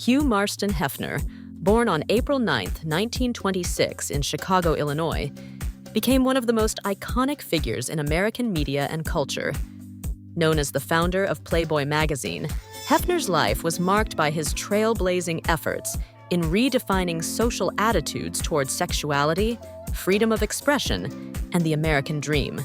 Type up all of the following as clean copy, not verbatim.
Hugh Marston Hefner, born on April 9, 1926 in Chicago, Illinois, became one of the most iconic figures in American media and culture. Known as the founder of Playboy magazine, Hefner's life was marked by his trailblazing efforts in redefining social attitudes towards sexuality, freedom of expression, and the American dream.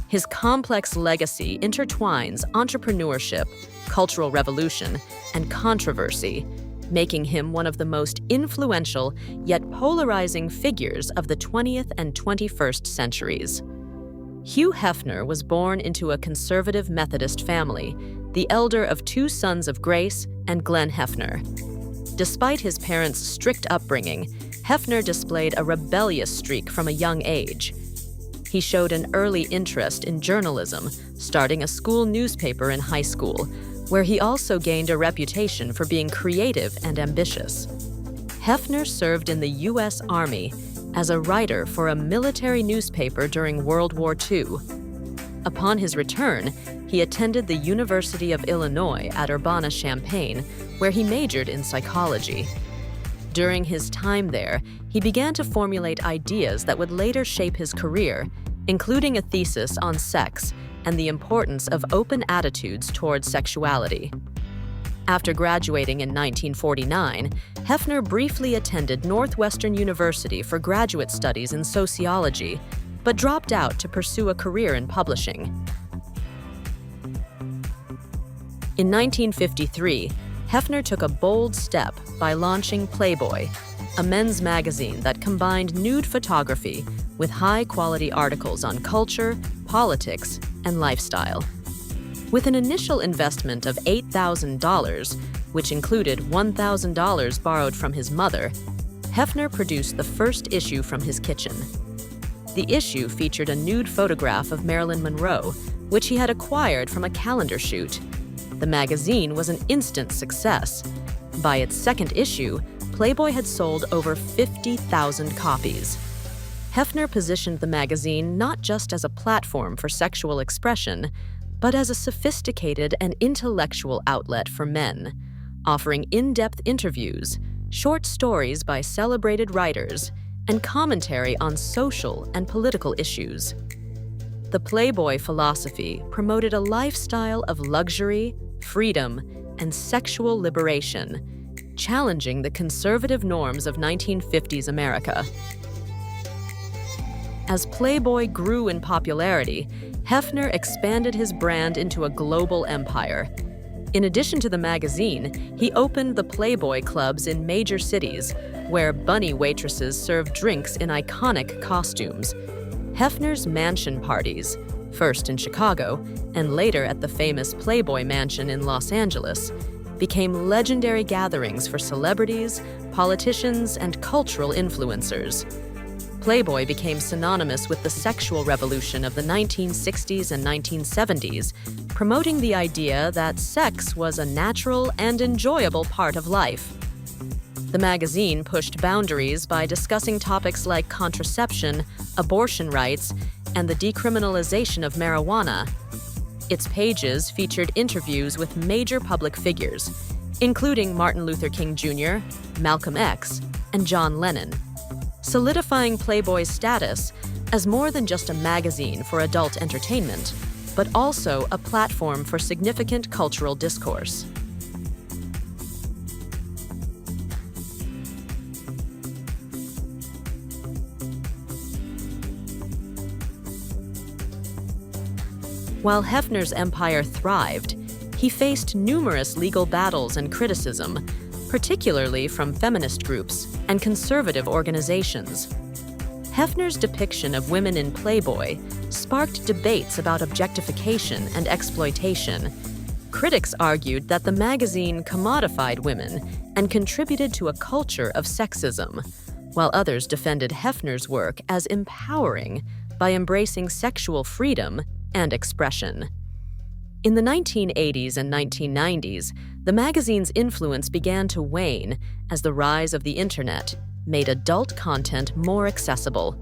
His complex legacy intertwines entrepreneurship, cultural revolution, and controversy, making him one of the most influential yet polarizing figures of the 20th and 21st centuries. Hugh Hefner was born into a conservative Methodist family, the elder of two sons of Grace and Glenn Hefner. Despite his parents' strict upbringing, Hefner displayed a rebellious streak from a young age. He showed an early interest in journalism, starting a school newspaper in high school, where he also gained a reputation for being creative and ambitious. Hefner served in the U.S. Army as a writer for a military newspaper during World War II. Upon his return, he attended the University of Illinois at Urbana-Champaign, where he majored in psychology. During his time there, he began to formulate ideas that would later shape his career, including a thesis on sex and the importance of open attitudes towards sexuality. After graduating in 1949, Hefner briefly attended Northwestern University for graduate studies in sociology, but dropped out to pursue a career in publishing. In 1953, Hefner took a bold step by launching Playboy, a men's magazine that combined nude photography with high-quality articles on culture, politics, and lifestyle. With an initial investment of $8,000, which included $1,000 borrowed from his mother, Hefner produced the first issue from his kitchen. The issue featured a nude photograph of Marilyn Monroe, which he had acquired from a calendar shoot. The magazine was an instant success. By its second issue, Playboy had sold over 50,000 copies. Hefner positioned the magazine not just as a platform for sexual expression, but as a sophisticated and intellectual outlet for men, offering in-depth interviews, short stories by celebrated writers, and commentary on social and political issues. The Playboy philosophy promoted a lifestyle of luxury, freedom, and sexual liberation, challenging the conservative norms of 1950s America. As Playboy grew in popularity, Hefner expanded his brand into a global empire. In addition to the magazine, he opened the Playboy clubs in major cities, where bunny waitresses served drinks in iconic costumes. Hefner's mansion parties, first in Chicago and later at the famous Playboy Mansion in Los Angeles, became legendary gatherings for celebrities, politicians, and cultural influencers. Playboy became synonymous with the sexual revolution of the 1960s and 1970s, promoting the idea that sex was a natural and enjoyable part of life. The magazine pushed boundaries by discussing topics like contraception, abortion rights, and the decriminalization of marijuana. Its pages featured interviews with major public figures, including Martin Luther King Jr., Malcolm X, and John Lennon, solidifying Playboy's status as more than just a magazine for adult entertainment, but also a platform for significant cultural discourse. While Hefner's empire thrived, he faced numerous legal battles and criticism, particularly from feminist groups and conservative organizations. Hefner's depiction of women in Playboy sparked debates about objectification and exploitation. Critics argued that the magazine commodified women and contributed to a culture of sexism, while others defended Hefner's work as empowering by embracing sexual freedom and expression. In the 1980s and 1990s, the magazine's influence began to wane as the rise of the internet made adult content more accessible.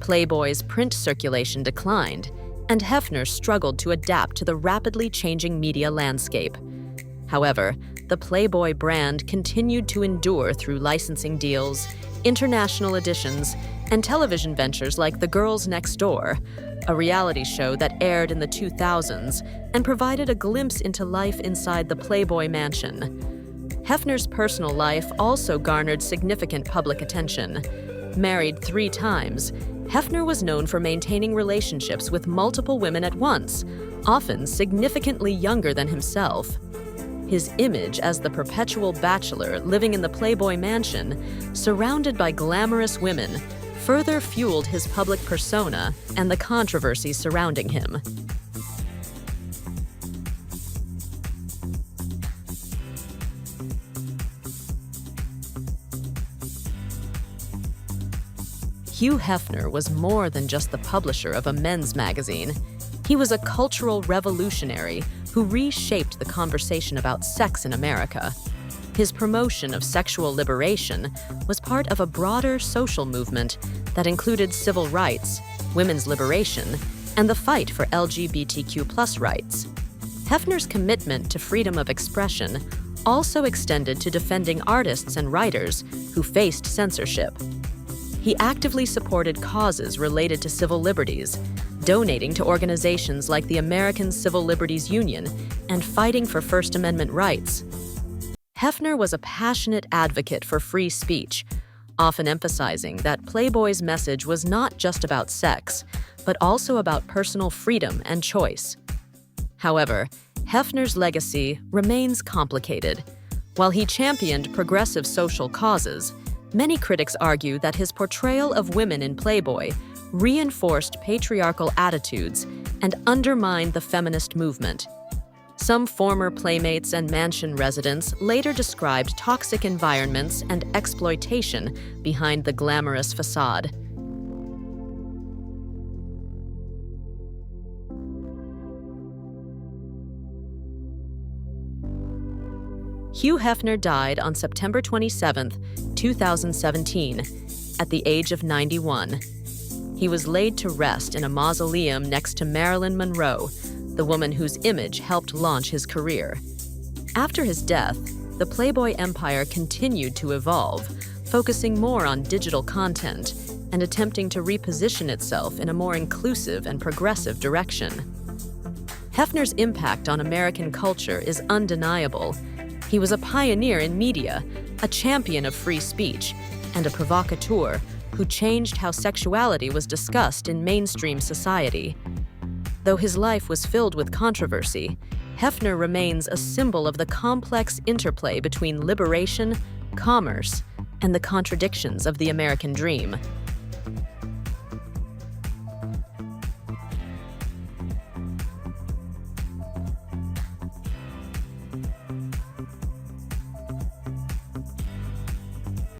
Playboy's print circulation declined, and Hefner struggled to adapt to the rapidly changing media landscape. However, the Playboy brand continued to endure through licensing deals, international editions, and television ventures like The Girls Next Door, a reality show that aired in the 2000s and provided a glimpse into life inside the Playboy mansion. Hefner's personal life also garnered significant public attention. Married 3 times, Hefner was known for maintaining relationships with multiple women at once, often significantly younger than himself. His image as the perpetual bachelor living in the Playboy mansion, surrounded by glamorous women, further fueled his public persona and the controversy surrounding him. Hugh Hefner was more than just the publisher of a men's magazine. He was a cultural revolutionary who reshaped the conversation about sex in America. His promotion of sexual liberation was part of a broader social movement that included civil rights, women's liberation, and the fight for LGBTQ+ rights. Hefner's commitment to freedom of expression also extended to defending artists and writers who faced censorship. He actively supported causes related to civil liberties, donating to organizations like the American Civil Liberties Union and fighting for First Amendment rights. Hefner was a passionate advocate for free speech, often emphasizing that Playboy's message was not just about sex, but also about personal freedom and choice. However, Hefner's legacy remains complicated. While he championed progressive social causes, many critics argue that his portrayal of women in Playboy reinforced patriarchal attitudes and undermined the feminist movement. Some former Playmates and mansion residents later described toxic environments and exploitation behind the glamorous facade. Hugh Hefner died on September 27, 2017, at the age of 91. He was laid to rest in a mausoleum next to Marilyn Monroe, the woman whose image helped launch his career. After his death, the Playboy empire continued to evolve, focusing more on digital content and attempting to reposition itself in a more inclusive and progressive direction. Hefner's impact on American culture is undeniable. He was a pioneer in media, a champion of free speech, and a provocateur who changed how sexuality was discussed in mainstream society. Though his life was filled with controversy, Hefner remains a symbol of the complex interplay between liberation, commerce, and the contradictions of the American dream.